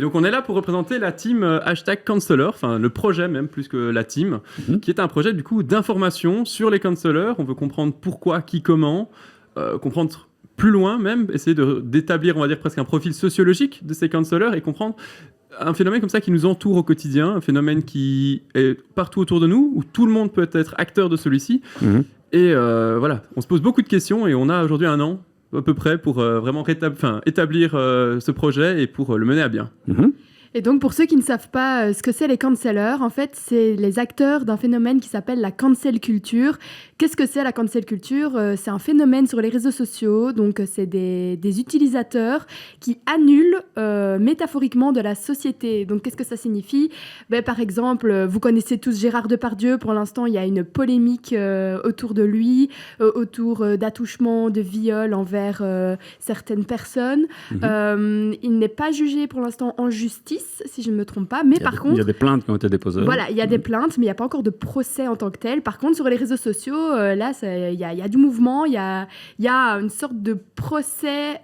Et donc on est là pour représenter la team #Counselor, enfin le projet même plus que la team, qui est un projet du coup d'information sur les counselors. On veut comprendre pourquoi, qui, comment, comprendre plus loin même, essayer d'établir, on va dire, presque un profil sociologique de ces counselors et comprendre un phénomène comme ça qui nous entoure au quotidien, un phénomène qui est partout autour de nous, où tout le monde peut être acteur de celui-ci. Et voilà, on se pose beaucoup de questions et on a aujourd'hui 1 an à peu près pour vraiment établir ce projet et pour le mener à bien. Et donc, pour ceux qui ne savent pas ce que c'est les counselors, en fait, c'est les acteurs d'un phénomène qui s'appelle la cancel culture. Qu'est-ce que c'est la cancel culture ? C'est un phénomène sur les réseaux sociaux. Donc, c'est des utilisateurs qui annulent métaphoriquement de la société. Donc, qu'est-ce que ça signifie ? Par exemple, vous connaissez tous Gérard Depardieu. Pour l'instant, il y a une polémique autour de lui, autour d'attouchements, de viols envers certaines personnes. Il n'est pas jugé pour l'instant en justice, si je ne me trompe pas, mais par contre... Il y a des plaintes qui ont été déposées. Voilà, il y a des plaintes, mais il n'y a pas encore de procès en tant que tel. Par contre, sur les réseaux sociaux, là, il y a du mouvement, il y a une sorte de procès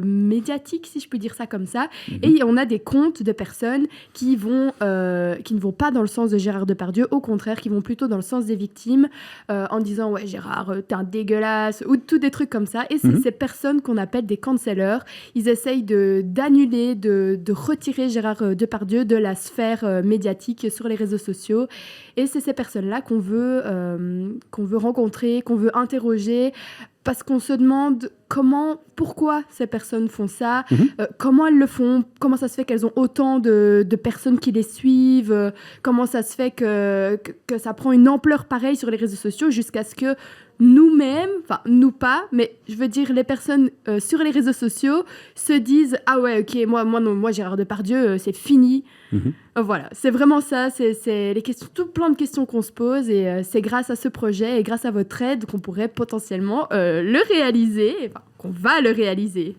médiatique, si je peux dire ça comme ça, et on a des comptes de personnes qui ne vont pas dans le sens de Gérard Depardieu, au contraire, qui vont plutôt dans le sens des victimes, en disant « Ouais, Gérard, t'es un dégueulasse », ou tout des trucs comme ça. Et c'est ces personnes qu'on appelle des cancellers. Ils essayent d'annuler, de retirer Gérard Depardieu de la sphère médiatique sur les réseaux sociaux. Et c'est ces personnes-là qu'on veut rencontrer, qu'on veut interroger, parce qu'on se demande pourquoi ces personnes font ça, comment elles le font, comment ça se fait qu'elles ont autant de personnes qui les suivent, comment ça se fait que ça prend une ampleur pareille sur les réseaux sociaux jusqu'à ce que nous-mêmes, enfin nous pas, mais je veux dire les personnes sur les réseaux sociaux se disent « Ah ouais, ok, moi Gérard Depardieu, c'est fini ». Voilà, c'est vraiment ça, c'est les questions, tout plein de questions qu'on se pose et c'est grâce à ce projet et grâce à votre aide qu'on pourrait potentiellement le réaliser, enfin qu'on va le réaliser.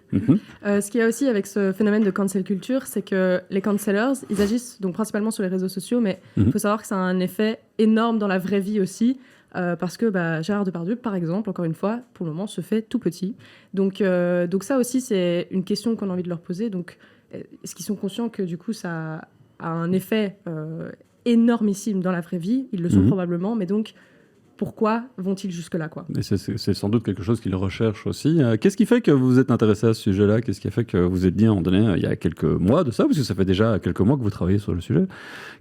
Ce qu'il y a aussi avec ce phénomène de cancel culture, c'est que les cancellers, ils agissent donc principalement sur les réseaux sociaux, mais il faut savoir que ça a un effet énorme dans la vraie vie aussi. Parce que Gérard Depardieu, par exemple, encore une fois, pour le moment, se fait tout petit. Donc ça aussi, c'est une question qu'on a envie de leur poser. Donc, est-ce qu'ils sont conscients que, du coup, ça a un effet énormissime dans la vraie vie ? Ils le sont probablement, mais donc, pourquoi vont-ils jusque-là, quoi ? Et c'est sans doute quelque chose qu'ils recherchent aussi. Qu'est-ce qui fait que vous êtes intéressé à ce sujet-là ? Qu'est-ce qui a fait que vous êtes dit, à un moment donné, il y a quelques mois de ça, parce que ça fait déjà quelques mois que vous travaillez sur le sujet.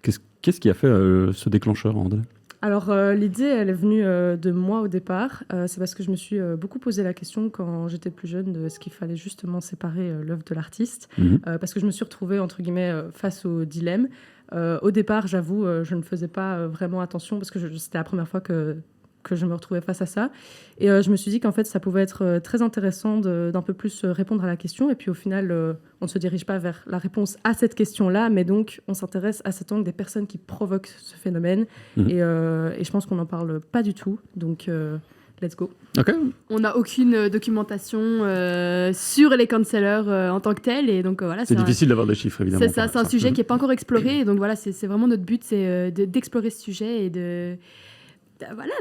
Qu'est-ce qui a fait ce déclencheur, à un moment donné ? Alors, l'idée, elle est venue de moi au départ. C'est parce que je me suis beaucoup posé la question quand j'étais plus jeune de est-ce qu'il fallait justement séparer l'œuvre de l'artiste. Parce que je me suis retrouvée, entre guillemets, face au dilemme. Au départ, j'avoue, je ne faisais pas vraiment attention parce que c'était la première fois que je me retrouvais face à ça. Et je me suis dit qu'en fait, ça pouvait être très intéressant d'un peu plus répondre à la question. Et puis au final, on ne se dirige pas vers la réponse à cette question-là, mais donc on s'intéresse à cet angle des personnes qui provoquent ce phénomène. Et je pense qu'on n'en parle pas du tout. Donc, let's go. Okay. On n'a aucune documentation sur les cancellers en tant que tels. Et donc, voilà, c'est difficile d'avoir des chiffres, évidemment. C'est ça, c'est un sujet qui n'est pas encore exploré. Et donc voilà, c'est vraiment notre but, c'est d'explorer ce sujet et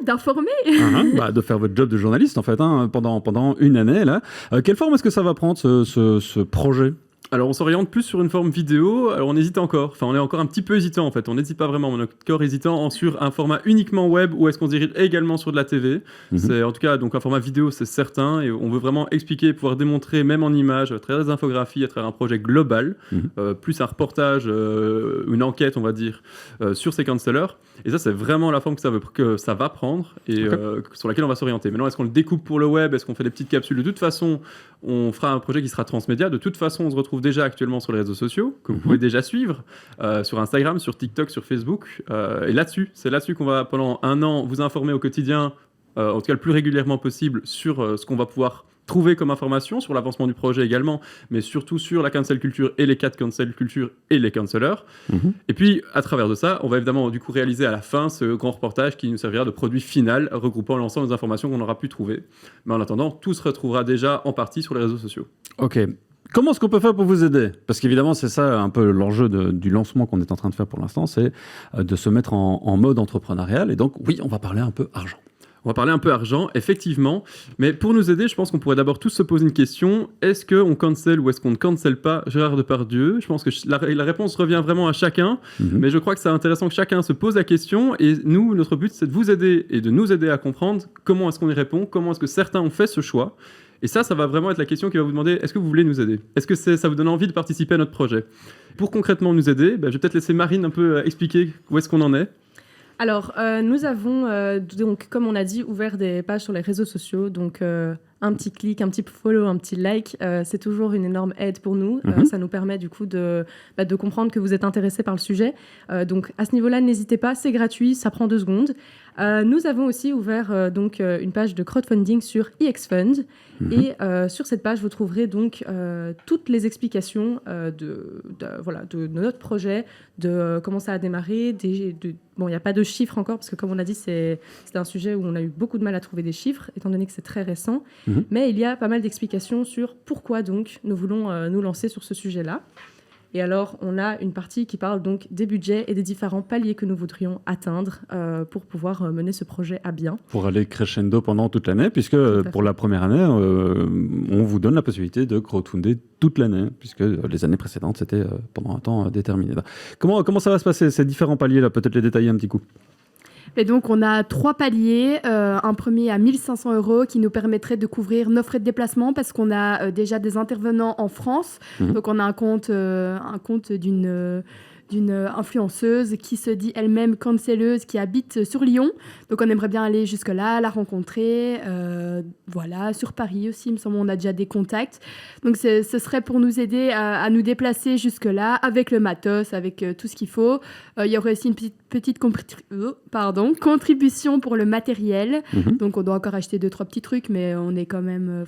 d'informer. De faire votre job de journaliste, en fait, pendant une année, là. Quelle forme est-ce que ça va prendre, ce projet ? Alors, on s'oriente plus sur une forme vidéo. Alors, on hésite encore. Enfin, on est encore un petit peu hésitant, en fait. On n'hésite pas vraiment. On est encore hésitant sur un format uniquement web ou est-ce qu'on se dirige également sur de la TV. C'est en tout cas donc un format vidéo, c'est certain. Et on veut vraiment expliquer, pouvoir démontrer, même en images, à travers des infographies, à travers un projet global, plus un reportage, une enquête, on va dire, sur ces cancellers. Et ça, c'est vraiment la forme que ça va prendre et sur laquelle on va s'orienter. Maintenant, est-ce qu'on le découpe pour le web ? Est-ce qu'on fait des petites capsules ? De toute façon, on fera un projet qui sera transmédia. De toute façon, on se retrouve déjà actuellement sur les réseaux sociaux, que vous pouvez déjà suivre, sur Instagram, sur TikTok, sur Facebook. Et c'est là-dessus qu'on va, pendant 1 an, vous informer au quotidien, en tout cas le plus régulièrement possible, sur ce qu'on va pouvoir trouver comme information, sur l'avancement du projet également, mais surtout sur la cancel culture et les cas de cancel culture et les cancellers. Et puis, à travers de ça, on va évidemment du coup réaliser à la fin ce grand reportage qui nous servira de produit final, regroupant l'ensemble des informations qu'on aura pu trouver. Mais en attendant, tout se retrouvera déjà en partie sur les réseaux sociaux. Ok. Comment est-ce qu'on peut faire pour vous aider ? Parce qu'évidemment, c'est ça un peu l'enjeu du lancement qu'on est en train de faire pour l'instant, c'est de se mettre en mode entrepreneurial. Et donc, oui, on va parler un peu argent. On va parler un peu argent, effectivement. Mais pour nous aider, je pense qu'on pourrait d'abord tous se poser une question. Est-ce qu'on cancel ou est-ce qu'on ne cancelle pas Gérard Depardieu? Je pense que la réponse revient vraiment à chacun. Mais je crois que c'est intéressant que chacun se pose la question. Et nous, notre but, c'est de vous aider et de nous aider à comprendre comment est-ce qu'on y répond, comment est-ce que certains ont fait ce choix. Et ça va vraiment être la question qui va vous demander, est-ce que vous voulez nous aider? Est-ce que ça vous donne envie de participer à notre projet? Pour concrètement nous aider, je vais peut-être laisser Marine un peu expliquer où est-ce qu'on en est. Alors, nous avons, donc, comme on a dit, ouvert des pages sur les réseaux sociaux. Donc, un petit clic, un petit follow, un petit like, c'est toujours une énorme aide pour nous. Ça nous permet du coup de comprendre que vous êtes intéressé par le sujet. Donc, à ce niveau-là, n'hésitez pas, c'est gratuit, ça prend 2 secondes. Nous avons aussi ouvert une page de crowdfunding sur EXFund. Et sur cette page, vous trouverez donc toutes les explications de notre projet, de comment ça a démarré. Bon, il n'y a pas de chiffres encore, parce que comme on a dit, c'est un sujet où on a eu beaucoup de mal à trouver des chiffres, étant donné que c'est très récent. Mais il y a pas mal d'explications sur pourquoi donc nous voulons nous lancer sur ce sujet-là. Et alors, on a une partie qui parle donc des budgets et des différents paliers que nous voudrions atteindre pour pouvoir mener ce projet à bien. Pour aller crescendo pendant toute l'année, puisque pour la première année, on vous donne la possibilité de crowdfunder toute l'année, puisque les années précédentes, c'était pendant un temps déterminé. Comment ça va se passer, ces différents paliers-là? Peut-être les détailler un petit coup. Et donc, on a 3 paliers. Un premier à 1 500 € qui nous permettrait de couvrir nos frais de déplacement parce qu'on a déjà des intervenants en France. Donc, on a un compte d'une influenceuse qui se dit elle-même cancelleuse, qui habite sur Lyon. Donc, on aimerait bien aller jusque-là, la rencontrer. Sur Paris aussi, il me semble, on a déjà des contacts. Donc, ce serait pour nous aider à nous déplacer jusque-là avec le matos, avec tout ce qu'il faut. Il y aurait aussi une petite contribution pour le matériel. Donc, on doit encore acheter 2-3 petits trucs, mais on a quand même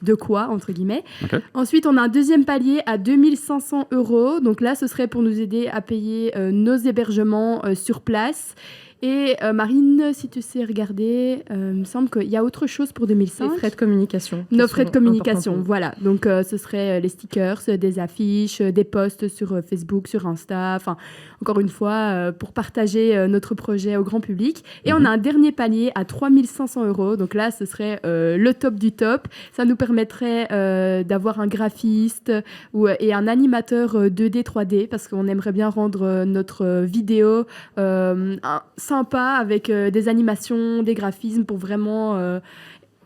de quoi, entre guillemets. Okay. Ensuite, on a un deuxième palier à 2 500 €. Donc là, ce serait pour nous aider à payer nos hébergements sur place. Et Marine, si tu sais regarder, il me semble qu'il y a autre chose pour 2005. Les frais de communication. Nos frais de communication, voilà. Donc, ce serait les stickers, des affiches, des posts sur Facebook, sur Insta. Enfin, encore une fois, pour partager notre projet au grand public. Et on a un dernier palier à 3 500 €. Donc là, ce serait le top du top. Ça nous permettrait d'avoir un graphiste et un animateur 2D, 3D, parce qu'on aimerait bien rendre notre vidéo sympa avec des animations, des graphismes pour vraiment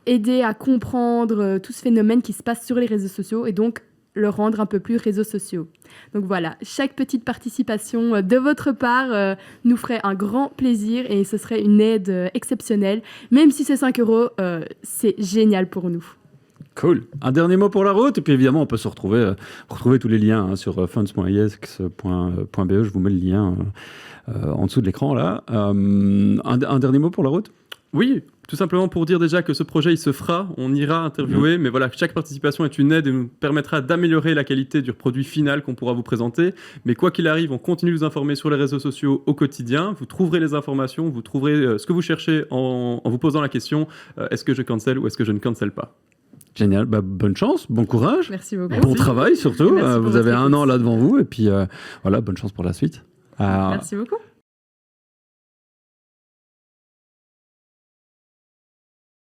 aider à comprendre tout ce phénomène qui se passe sur les réseaux sociaux et donc le rendre un peu plus réseaux sociaux. Donc voilà, chaque petite participation de votre part nous ferait un grand plaisir et ce serait une aide exceptionnelle. Même si c'est 5 €, c'est génial pour nous. Cool. Un dernier mot pour la route, et puis évidemment, on peut se retrouver tous les liens sur funds.isx.be. Je vous mets le lien en dessous de l'écran, là. Un dernier mot pour la route? Oui, tout simplement pour dire déjà que ce projet, il se fera, on ira interviewer, mais voilà, chaque participation est une aide et nous permettra d'améliorer la qualité du produit final qu'on pourra vous présenter. Mais quoi qu'il arrive, on continue de vous informer sur les réseaux sociaux au quotidien. Vous trouverez les informations, vous trouverez ce que vous cherchez en vous posant la question, est-ce que je cancel ou est-ce que je ne cancel pas? Génial, bonne chance, bon courage. Merci beaucoup. Bon travail surtout, vous avez 1 an là devant vous et puis bonne chance pour la suite. Merci beaucoup.